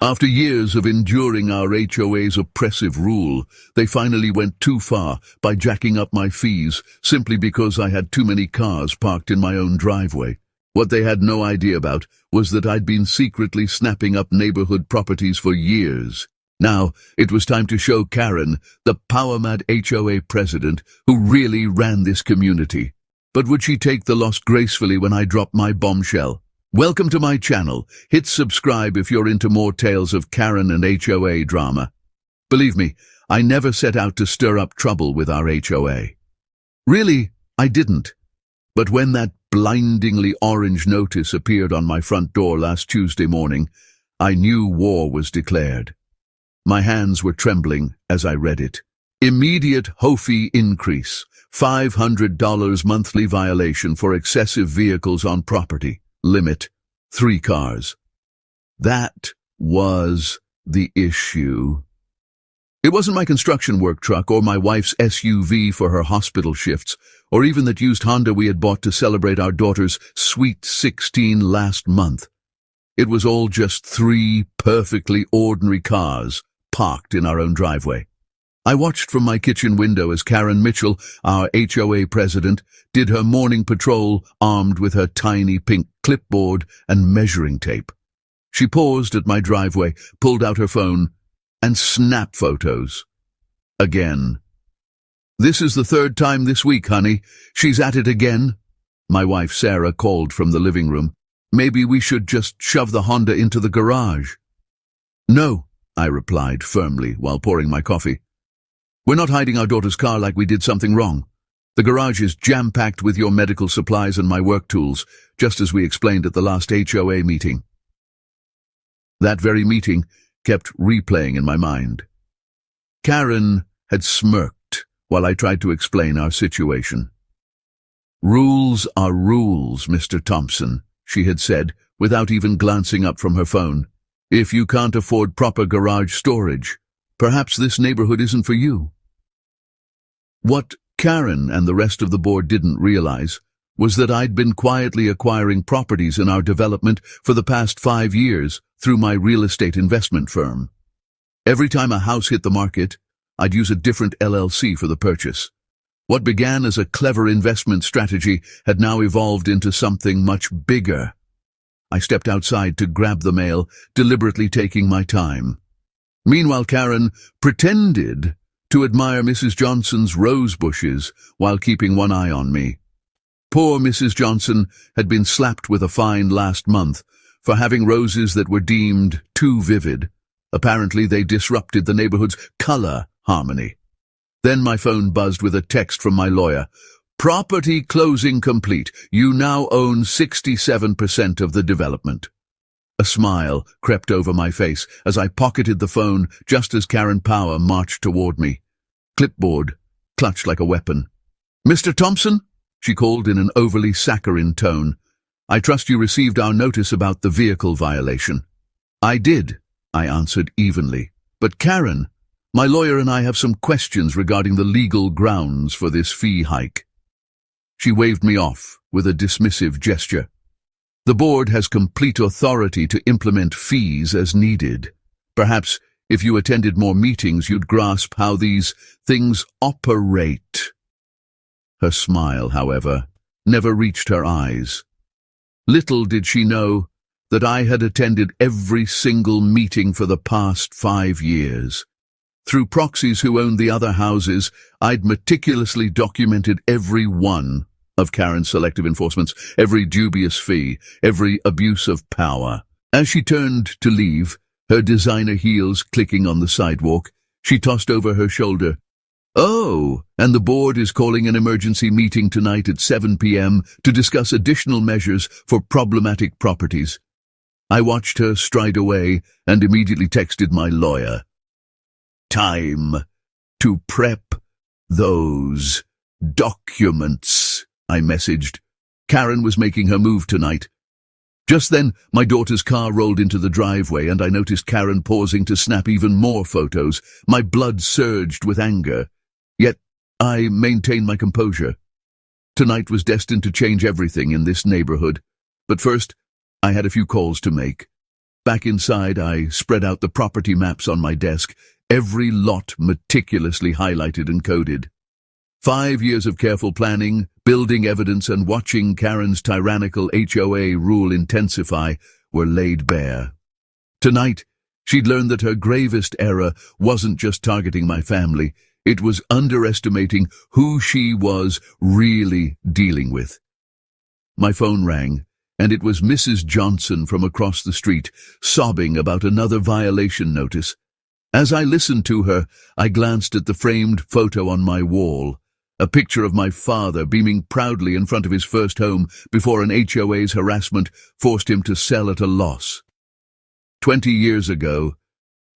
After years of enduring our HOA's oppressive rule, they finally went too far by jacking up my fees simply because I had too many cars parked in my own driveway. What they had no idea about was that I'd been secretly snapping up neighborhood properties for years. Now, it was time to show Karen, the power-mad HOA president, who really ran this community. But would she take the loss gracefully when I dropped my bombshell? Welcome to my channel. Hit subscribe if you're into more tales of Karen and HOA drama. Believe me, I never set out to stir up trouble with our HOA. Really, I didn't. But when that blindingly orange notice appeared on my front door last Tuesday morning, I knew war was declared. My hands were trembling as I read it. Immediate HOA increase, $500 monthly violation for excessive vehicles on property. Limit 3 cars. That was the issue. It wasn't my construction work truck or my wife's SUV for her hospital shifts, or even that used Honda we had bought to celebrate our daughter's sweet 16 last month. It was all just 3 perfectly ordinary cars parked in our own driveway. I watched from my kitchen window as Karen Mitchell, our HOA president, did her morning patrol armed with her tiny pink clipboard and measuring tape. She paused at my driveway, pulled out her phone, and snapped photos. Again. "This is the 3rd time this week, honey. She's at it again," my wife Sarah called from the living room. "Maybe we should just shove the Honda into the garage." "No," I replied firmly while pouring my coffee. "We're not hiding our daughter's car like we did something wrong. The garage is jam-packed with your medical supplies and my work tools, just as we explained at the last HOA meeting." That very meeting kept replaying in my mind. Karen had smirked while I tried to explain our situation. "Rules are rules, Mr. Thompson," she had said, without even glancing up from her phone. "If you can't afford proper garage storage, perhaps this neighborhood isn't for you." What Karen and the rest of the board didn't realize was that I'd been quietly acquiring properties in our development for the past 5 years through my real estate investment firm. Every time a house hit the market, I'd use a different LLC for the purchase. What began as a clever investment strategy had now evolved into something much bigger. I stepped outside to grab the mail, deliberately taking my time. Meanwhile, Karen pretended to admire Mrs. Johnson's rose bushes while keeping one eye on me. Poor Mrs. Johnson had been slapped with a fine last month for having roses that were deemed too vivid. Apparently, they disrupted the neighborhood's color harmony. Then my phone buzzed with a text from my lawyer. "Property closing complete. You now own 67% of the development." A smile crept over my face as I pocketed the phone just as Karen Power marched toward me. Clipboard clutched like a weapon. "Mr. Thompson?" she called in an overly saccharine tone. "I trust you received our notice about the vehicle violation." "I did," I answered evenly. "But Karen, my lawyer and I have some questions regarding the legal grounds for this fee hike." She waved me off with a dismissive gesture. "The board has complete authority to implement fees as needed. Perhaps if you attended more meetings, you'd grasp how these things operate." Her smile, however, never reached her eyes. Little did she know that I had attended every single meeting for the past 5 years. Through proxies who owned the other houses, I'd meticulously documented every one of Karen's selective enforcements, every dubious fee, every abuse of power. As she turned to leave, her designer heels clicking on the sidewalk, she tossed over her shoulder, "Oh, and the board is calling an emergency meeting tonight at 7 p.m. to discuss additional measures for problematic properties." I watched her stride away and immediately texted my lawyer. "Time to prep those documents," I messaged. Karen was making her move tonight. Just then, my daughter's car rolled into the driveway and I noticed Karen pausing to snap even more photos. My blood surged with anger. Yet, I maintained my composure. Tonight was destined to change everything in this neighborhood. But first, I had a few calls to make. Back inside, I spread out the property maps on my desk, every lot meticulously highlighted and coded. 5 years of careful planning, building evidence, and watching Karen's tyrannical HOA rule intensify were laid bare. Tonight, she'd learned that her gravest error wasn't just targeting my family, it was underestimating who she was really dealing with. My phone rang, and it was Mrs. Johnson from across the street, sobbing about another violation notice. As I listened to her, I glanced at the framed photo on my wall, a picture of my father beaming proudly in front of his first home before an HOA's harassment forced him to sell at a loss. 20 years ago,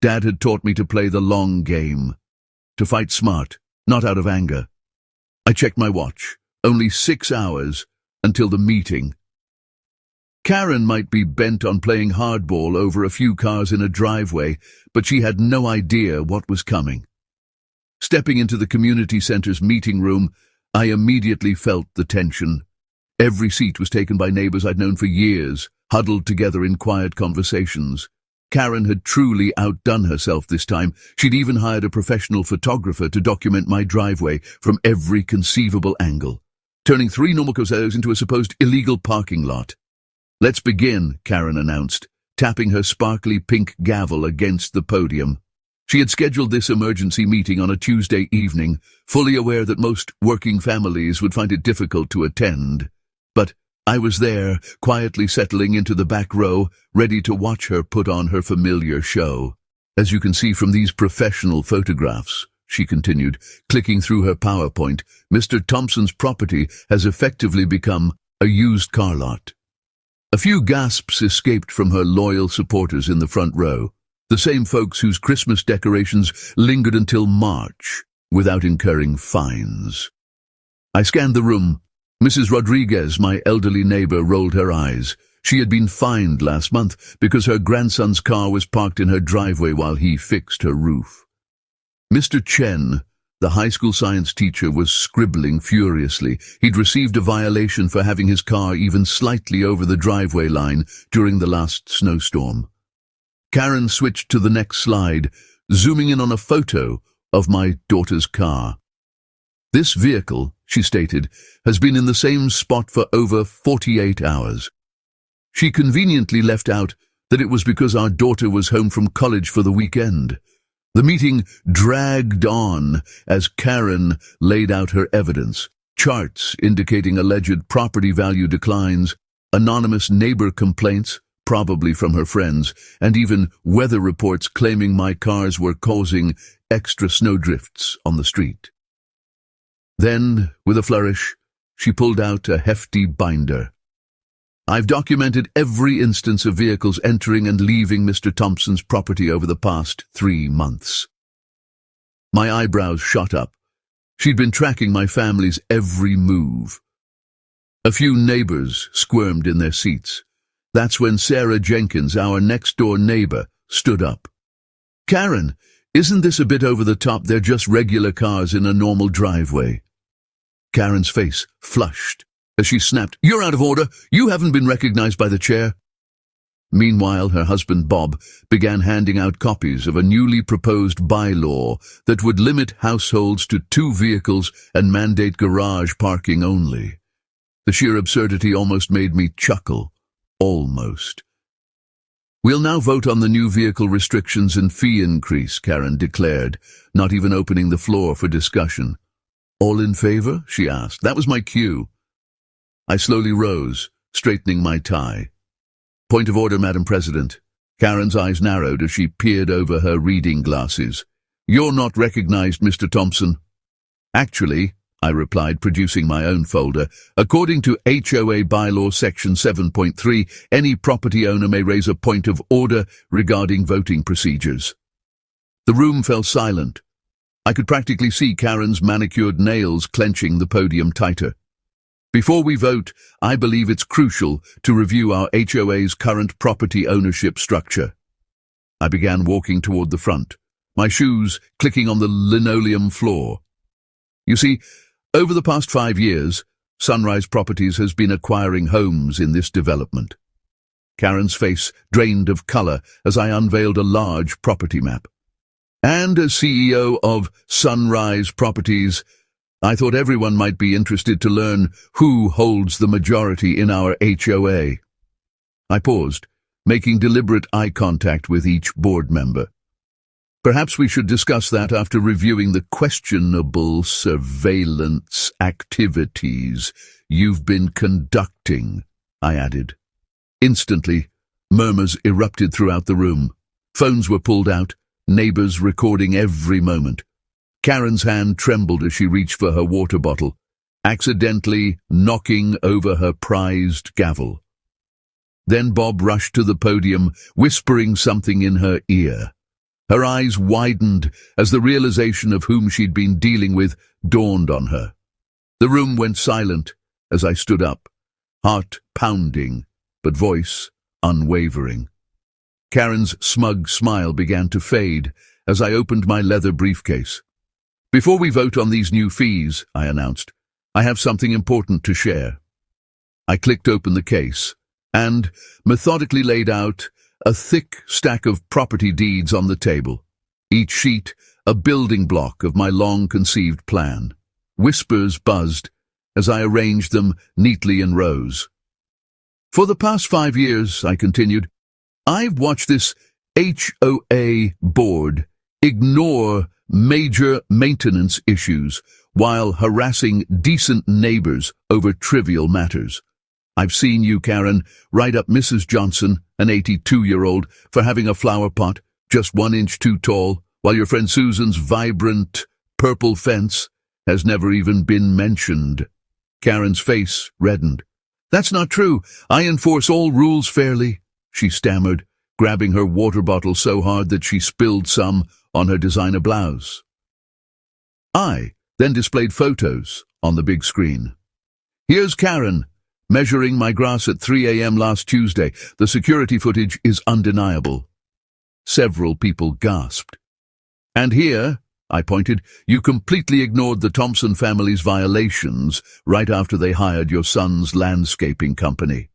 Dad had taught me to play the long game, to fight smart, not out of anger. I checked my watch. Only 6 hours until the meeting. Karen might be bent on playing hardball over a few cars in a driveway, but she had no idea what was coming. Stepping into the community center's meeting room, I immediately felt the tension. Every seat was taken by neighbors I'd known for years, huddled together in quiet conversations. Karen had truly outdone herself this time. She'd even hired a professional photographer to document my driveway from every conceivable angle, turning 3 normal cars into a supposed illegal parking lot. "Let's begin," Karen announced, tapping her sparkly pink gavel against the podium. She had scheduled this emergency meeting on a Tuesday evening, fully aware that most working families would find it difficult to attend. But I was there, quietly settling into the back row, ready to watch her put on her familiar show. "As you can see from these professional photographs," she continued, clicking through her PowerPoint, "Mr. Thompson's property has effectively become a used car lot." A few gasps escaped from her loyal supporters in the front row, the same folks whose Christmas decorations lingered until March without incurring fines. I scanned the room. Mrs. Rodriguez, my elderly neighbor, rolled her eyes. She had been fined last month because her grandson's car was parked in her driveway while he fixed her roof. Mr. Chen, the high school science teacher, was scribbling furiously. He'd received a violation for having his car even slightly over the driveway line during the last snowstorm. Karen switched to the next slide, zooming in on a photo of my daughter's car. "This vehicle," she stated, "has been in the same spot for over 48 hours. She conveniently left out that it was because our daughter was home from college for the weekend." The meeting dragged on as Karen laid out her evidence, charts indicating alleged property value declines, anonymous neighbor complaints, probably from her friends, and even weather reports claiming my cars were causing extra snowdrifts on the street. Then, with a flourish, she pulled out a hefty binder. "I've documented every instance of vehicles entering and leaving Mr. Thompson's property over the past 3 months. My eyebrows shot up. She'd been tracking my family's every move. A few neighbors squirmed in their seats. That's when Sarah Jenkins, our next-door neighbor, stood up. "Karen, isn't this a bit over the top? They're just regular cars in a normal driveway." Karen's face flushed as she snapped, "You're out of order. You haven't been recognized by the chair." Meanwhile, her husband Bob began handing out copies of a newly proposed bylaw that would limit households to 2 vehicles and mandate garage parking only. The sheer absurdity almost made me chuckle. Almost. "We'll now vote on the new vehicle restrictions and fee increase," Karen declared, not even opening the floor for discussion. "All in favor?" she asked. That was my cue. I slowly rose, straightening my tie. "Point of order, Madam President." Karen's eyes narrowed as she peered over her reading glasses. "You're not recognized, Mr. Thompson." "Actually," I replied, producing my own folder, "according to HOA bylaw section 7.3, any property owner may raise a point of order regarding voting procedures." The room fell silent. I could practically see Karen's manicured nails clenching the podium tighter. "Before we vote, I believe it's crucial to review our HOA's current property ownership structure." I began walking toward the front, my shoes clicking on the linoleum floor. You see, over the past 5 years, Sunrise Properties has been acquiring homes in this development. Karen's face drained of color as I unveiled a large property map. And as CEO of Sunrise Properties, I thought everyone might be interested to learn who holds the majority in our HOA. I paused, making deliberate eye contact with each board member. Perhaps we should discuss that after reviewing the questionable surveillance activities you've been conducting, I added. Instantly, murmurs erupted throughout the room. Phones were pulled out, neighbors recording every moment. Karen's hand trembled as she reached for her water bottle, accidentally knocking over her prized gavel. Then Bob rushed to the podium, whispering something in her ear. Her eyes widened as the realization of whom she'd been dealing with dawned on her. The room went silent as I stood up, heart pounding, but voice unwavering. Karen's smug smile began to fade as I opened my leather briefcase. Before we vote on these new fees, I announced, I have something important to share. I clicked open the case and methodically laid out a thick stack of property deeds on the table, each sheet a building block of my long-conceived plan. Whispers buzzed as I arranged them neatly in rows. For the past 5 years, I continued, I've watched this HOA board ignore major maintenance issues while harassing decent neighbors over trivial matters. I've seen you, Karen, write up Mrs. Johnson, an 82-year-old, for having a flower pot just 1 inch too tall, while your friend Susan's vibrant purple fence has never even been mentioned. Karen's face reddened. That's not true. I enforce all rules fairly, she stammered, grabbing her water bottle so hard that she spilled some on her designer blouse. I then displayed photos on the big screen. Here's Karen, measuring my grass at 3 a.m. last Tuesday. The security footage is undeniable. Several people gasped. And here, I pointed, you completely ignored the Thompson family's violations right after they hired your son's landscaping company.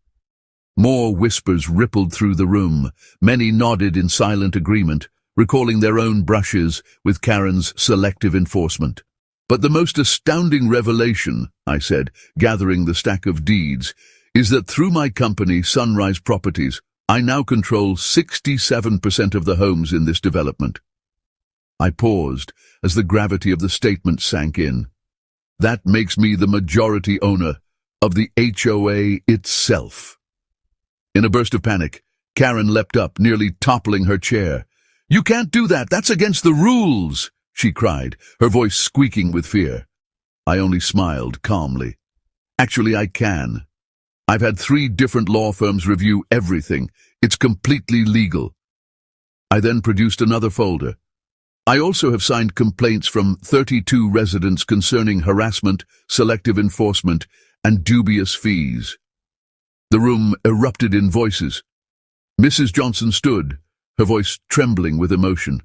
More whispers rippled through the room. Many nodded in silent agreement, recalling their own brushes with Karen's selective enforcement. But the most astounding revelation, I said, gathering the stack of deeds, is that through my company, Sunrise Properties, I now control 67% of the homes in this development. I paused as the gravity of the statement sank in. That makes me the majority owner of the HOA itself. In a burst of panic, Karen leapt up, nearly toppling her chair. You can't do that. That's against the rules, she cried, her voice squeaking with fear. I only smiled calmly. Actually, I can. I've had 3 different law firms review everything. It's completely legal. I then produced another folder. I also have signed complaints from 32 residents concerning harassment, selective enforcement, and dubious fees. The room erupted in voices. Mrs. Johnson stood, her voice trembling with emotion.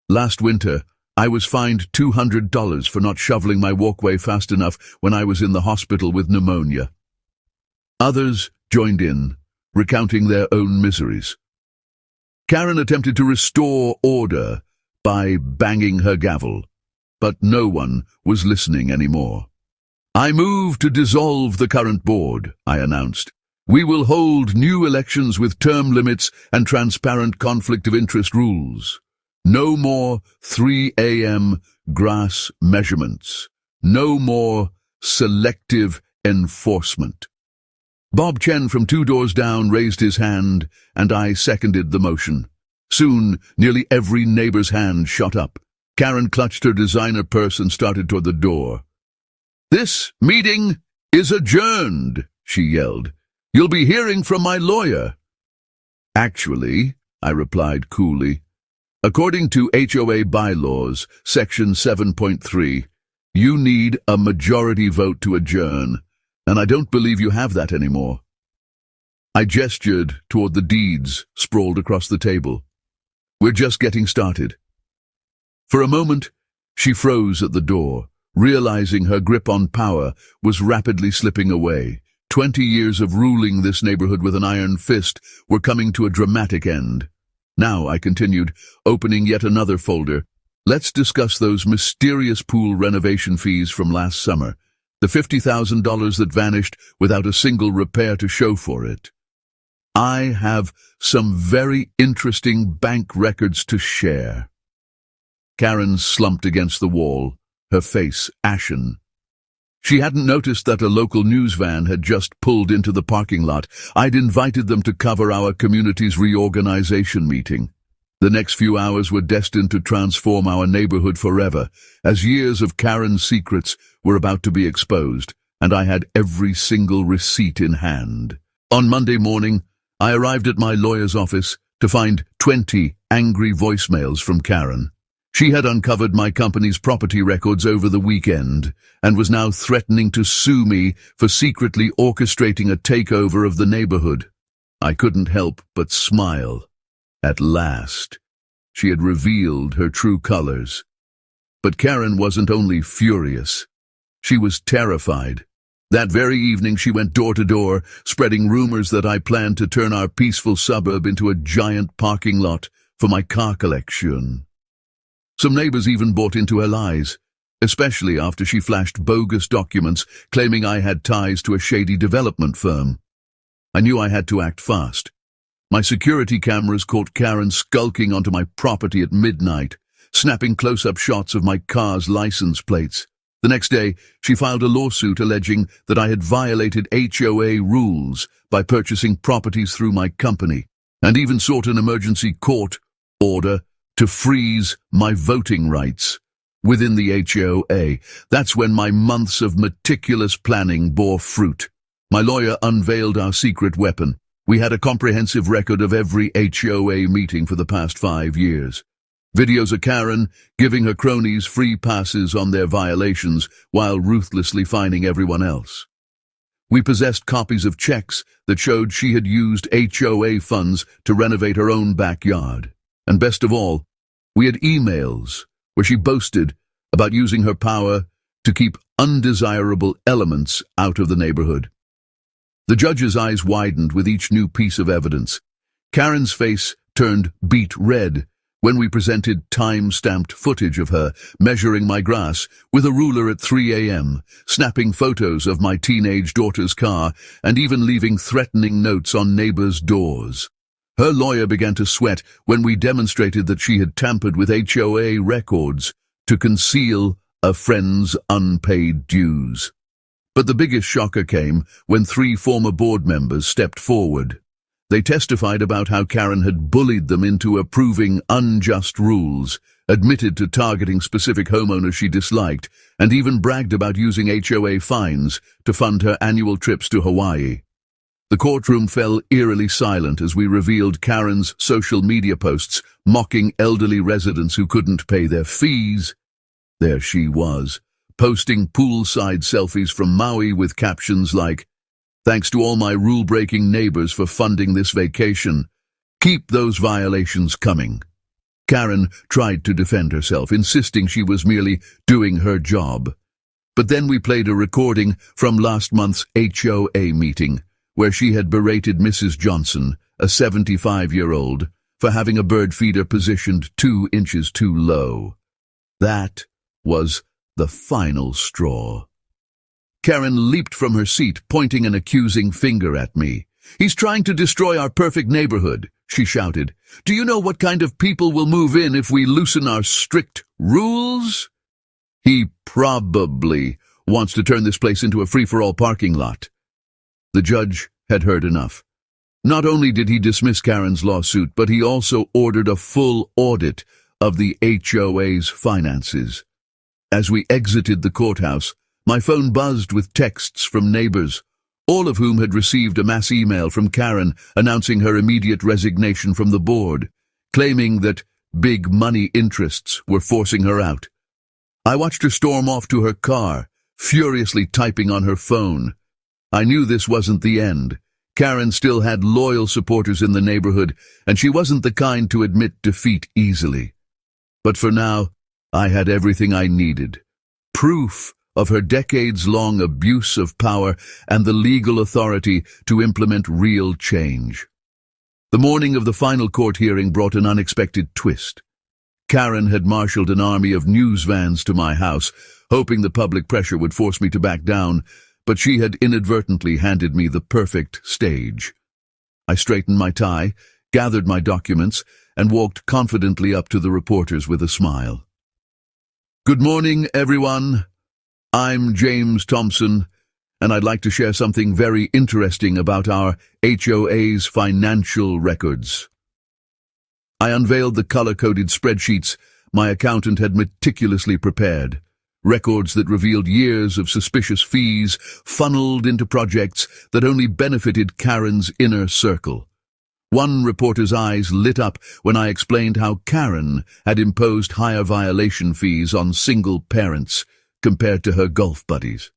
Last winter, I was fined $200 for not shoveling my walkway fast enough when I was in the hospital with pneumonia. Others joined in, recounting their own miseries. Karen attempted to restore order by banging her gavel, but no one was listening anymore. I move to dissolve the current board, I announced. We will hold new elections with term limits and transparent conflict of interest rules. No more 3 a.m. grass measurements. No more selective enforcement. Bob Chen from 2 doors down raised his hand, and I seconded the motion. Soon, nearly every neighbor's hand shot up. Karen clutched her designer purse and started toward the door. This meeting is adjourned, she yelled. You'll be hearing from my lawyer. Actually, I replied coolly, according to HOA bylaws, section 7.3, you need a majority vote to adjourn, and I don't believe you have that anymore. I gestured toward the deeds sprawled across the table. We're just getting started. For a moment, she froze at the door, realizing her grip on power was rapidly slipping away. 20 years of ruling this neighborhood with an iron fist were coming to a dramatic end. Now, I continued, opening yet another folder. Let's discuss those mysterious pool renovation fees from last summer. The $50,000 that vanished without a single repair to show for it. I have some very interesting bank records to share. Karen slumped against the wall, her face ashen. She hadn't noticed that a local news van had just pulled into the parking lot. I'd invited them to cover our community's reorganization meeting. The next few hours were destined to transform our neighborhood forever, as years of Karen's secrets were about to be exposed, and I had every single receipt in hand. On Monday morning, I arrived at my lawyer's office to find 20 angry voicemails from Karen. She had uncovered my company's property records over the weekend and was now threatening to sue me for secretly orchestrating a takeover of the neighborhood. I couldn't help but smile. At last, she had revealed her true colors. But Karen wasn't only furious. She was terrified. That very evening she went door to door, spreading rumors that I planned to turn our peaceful suburb into a giant parking lot for my car collection. Some neighbors even bought into her lies, especially after she flashed bogus documents claiming I had ties to a shady development firm. I knew I had to act fast. My security cameras caught Karen skulking onto my property at midnight, snapping close-up shots of my car's license plates. The next day, she filed a lawsuit alleging that I had violated HOA rules by purchasing properties through my company, and even sought an emergency court order to freeze my voting rights within the HOA. That's when my months of meticulous planning bore fruit. My lawyer unveiled our secret weapon. We had a comprehensive record of every HOA meeting for the past 5 years. Videos of Karen giving her cronies free passes on their violations while ruthlessly fining everyone else. We possessed copies of checks that showed she had used HOA funds to renovate her own backyard. And best of all, we had emails where she boasted about using her power to keep undesirable elements out of the neighborhood. The judge's eyes widened with each new piece of evidence. Karen's face turned beet red when we presented time-stamped footage of her measuring my grass with a ruler at 3 a.m., snapping photos of my teenage daughter's car, and even leaving threatening notes on neighbors' doors. Her lawyer began to sweat when we demonstrated that she had tampered with HOA records to conceal a friend's unpaid dues. But the biggest shocker came when 3 former board members stepped forward. They testified about how Karen had bullied them into approving unjust rules, admitted to targeting specific homeowners she disliked, and even bragged about using HOA fines to fund her annual trips to Hawaii. The courtroom fell eerily silent as we revealed Karen's social media posts mocking elderly residents who couldn't pay their fees. There she was, posting poolside selfies from Maui with captions like, "Thanks to all my rule-breaking neighbors for funding this vacation. Keep those violations coming." Karen tried to defend herself, insisting she was merely doing her job. But then we played a recording from last month's HOA meeting, where she had berated Mrs. Johnson, a 75-year-old, for having a bird feeder positioned 2 inches too low. That was the final straw. Karen leaped from her seat, pointing an accusing finger at me. "He's trying to destroy our perfect neighborhood," she shouted. "Do you know what kind of people will move in if we loosen our strict rules? He probably wants to turn this place into a free-for-all parking lot." The judge had heard enough. Not only did he dismiss Karen's lawsuit, but he also ordered a full audit of the HOA's finances. As we exited the courthouse, my phone buzzed with texts from neighbors, all of whom had received a mass email from Karen announcing her immediate resignation from the board, claiming that big money interests were forcing her out. I watched her storm off to her car, furiously typing on her phone. I knew this wasn't the end. Karen still had loyal supporters in the neighborhood, and she wasn't the kind to admit defeat easily. But for now, I had everything I needed. Proof of her decades-long abuse of power and the legal authority to implement real change. The morning of the final court hearing brought an unexpected twist. Karen had marshaled an army of news vans to my house, hoping the public pressure would force me to back down, but she had inadvertently handed me the perfect stage. I straightened my tie, gathered my documents, and walked confidently up to the reporters with a smile. "Good morning, everyone. I'm James Thompson, and I'd like to share something very interesting about our HOA's financial records." I unveiled the color-coded spreadsheets my accountant had meticulously prepared, records that revealed years of suspicious fees funneled into projects that only benefited Karen's inner circle. One reporter's eyes lit up when I explained how Karen had imposed higher violation fees on single parents compared to her golf buddies.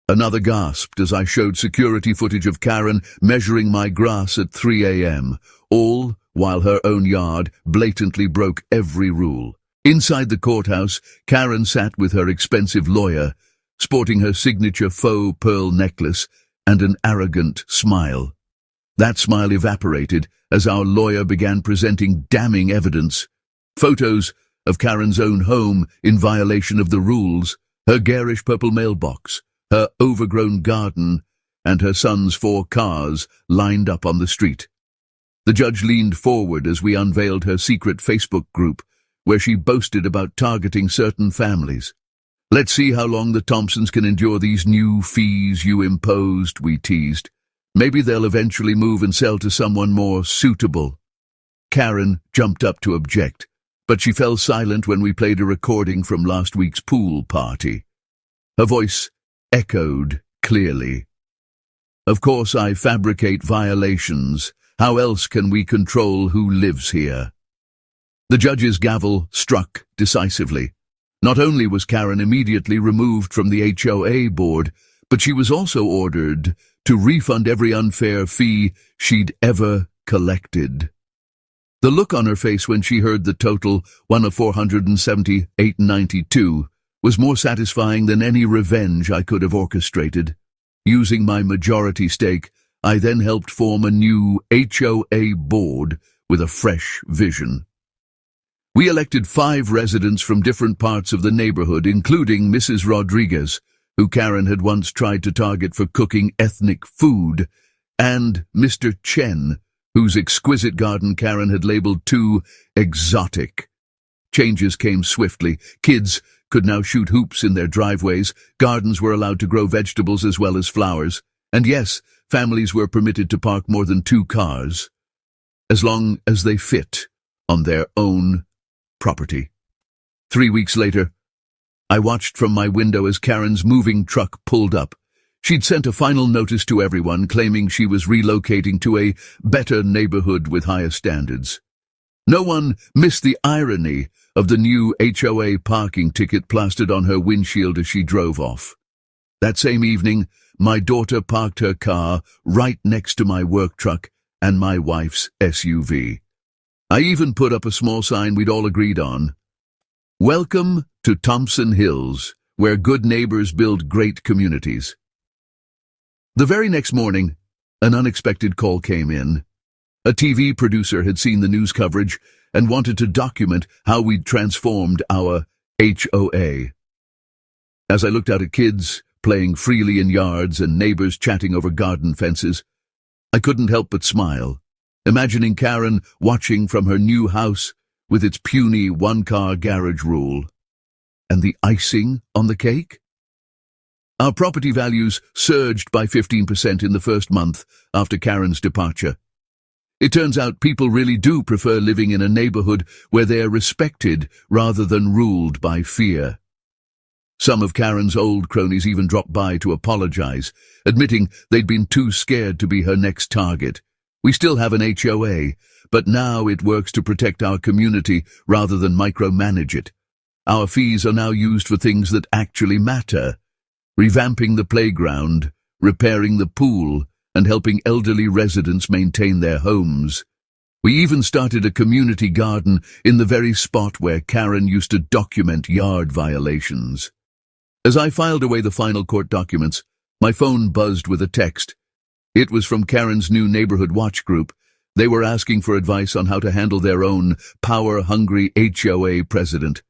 Another gasped as I showed security footage of Karen measuring my grass at 3 a.m., all while her own yard blatantly broke every rule. Inside the courthouse, Karen sat with her expensive lawyer, sporting her signature faux pearl necklace and an arrogant smile. That smile evaporated as our lawyer began presenting damning evidence. Photos of Karen's own home in violation of the rules, her garish purple mailbox, her overgrown garden, and her son's 4 cars lined up on the street. The judge leaned forward as we unveiled her secret Facebook group, where she boasted about targeting certain families. "Let's see how long the Thompsons can endure these new fees you imposed," we teased. "Maybe they'll eventually move and sell to someone more suitable." Karen jumped up to object, but she fell silent when we played a recording from last week's pool party. Her voice echoed clearly. "Of course I fabricate violations. How else can we control who lives here?" The judge's gavel struck decisively. Not only was Karen immediately removed from the HOA board, but she was also ordered to refund every unfair fee she'd ever collected. The look on her face when she heard the total, one of $478.92, was more satisfying than any revenge I could have orchestrated. Using my majority stake, I then helped form a new HOA board with a fresh vision. We elected 5 residents from different parts of the neighborhood, including Mrs. Rodriguez, who Karen had once tried to target for cooking ethnic food, and Mr. Chen, whose exquisite garden Karen had labeled too exotic. Changes came swiftly. Kids could now shoot hoops in their driveways, gardens were allowed to grow vegetables as well as flowers, and yes, families were permitted to park more than 2 cars, as long as they fit on their own property. 3 weeks later, I watched from my window as Karen's moving truck pulled up. She'd sent a final notice to everyone claiming she was relocating to a better neighborhood with higher standards. No one missed the irony of the new HOA parking ticket plastered on her windshield as she drove off. That same evening, my daughter parked her car right next to my work truck and my wife's SUV. I even put up a small sign we'd all agreed on. "Welcome to Thompson Hills, where good neighbors build great communities." The very next morning, an unexpected call came in. A TV producer had seen the news coverage and wanted to document how we'd transformed our HOA. As I looked out at kids playing freely in yards and neighbors chatting over garden fences, I couldn't help but smile, imagining Karen watching from her new house with its puny 1-car garage rule. And the icing on the cake? Our property values surged by 15% in the first month after Karen's departure. It turns out people really do prefer living in a neighborhood where they are respected rather than ruled by fear. Some of Karen's old cronies even dropped by to apologize, admitting they'd been too scared to be her next target. We still have an HOA, but now it works to protect our community rather than micromanage it. Our fees are now used for things that actually matter: revamping the playground, repairing the pool, and helping elderly residents maintain their homes. We even started a community garden in the very spot where Karen used to document yard violations. As I filed away the final court documents, my phone buzzed with a text. It was from Karen's new neighborhood watch group. They were asking for advice on how to handle their own power-hungry HOA president.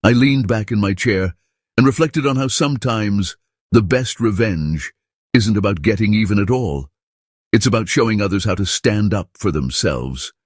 I leaned back in my chair and reflected on how sometimes the best revenge isn't about getting even at all. It's about showing others how to stand up for themselves.